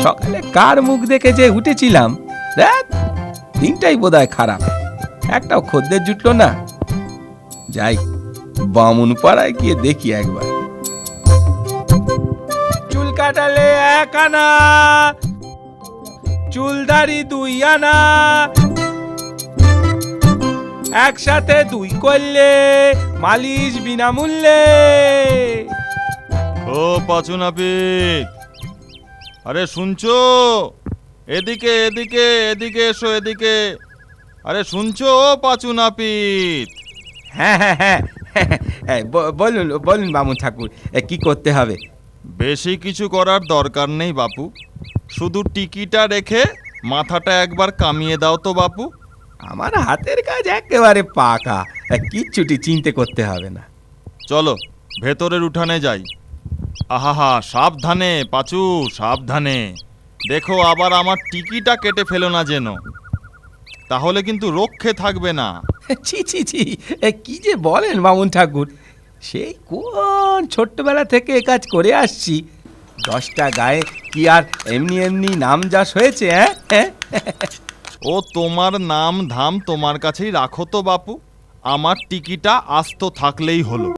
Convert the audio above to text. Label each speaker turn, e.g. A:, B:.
A: সকালে কার মুখ দেখে যে উঠেছিলাম, দেখ দিনটাই বোধহয় খারাপ, একটাও খদ্দের জুটলো না। যাই বামুন পাড়ায় গিয়ে দেখি একবার। চুল কাটালে 1 আনা, চুলদারি 2 আনা, একসাথে 2 করলে মালিশ বিনামূল্যে।
B: ও পাচু নাপিত, আরে শুনছো? এদিকে এদিকে এদিকে এসো, এদিকে। আরে শুনছো ও পাচু নাপিত?
A: হ্যাঁ হ্যাঁ হ্যাঁ, বলুন বলুন বামুন ঠাকুর, কি করতে হবে?
B: বেশি কিছু করার দরকার নেই বাপু, শুধু টিকিটা রেখে মাথাটা একবার কামিয়ে দাও তো বাপু।
A: আমার হাতের কাজ একেবারে পাকা, কিচ্ছুটি চিন্তা করতে হবে না।
B: চলো ভেতরের উঠানে যাই। আহাহা, সাবধানে পাচু, সাবধানে। দেখো আবার আমার টিকিটা কেটে ফেলো না যেন, তাহলে কিন্তু রক্ষে থাকবে না।
A: ছি ছি ছি, কি যে বলেন বামুন ঠাকুর, সেই কোন ছোট্টবেলা থেকে এ কাজ করে আসছি, 10টা গায়ে কি আর এমনি এমনি নাম যশ হয়েছে? হ্যাঁ,
B: ও তোমার নাম ধাম তোমার কাছেই রাখো তো বাপু, আমার টিকিটা আস্ত থাকলেই হলো।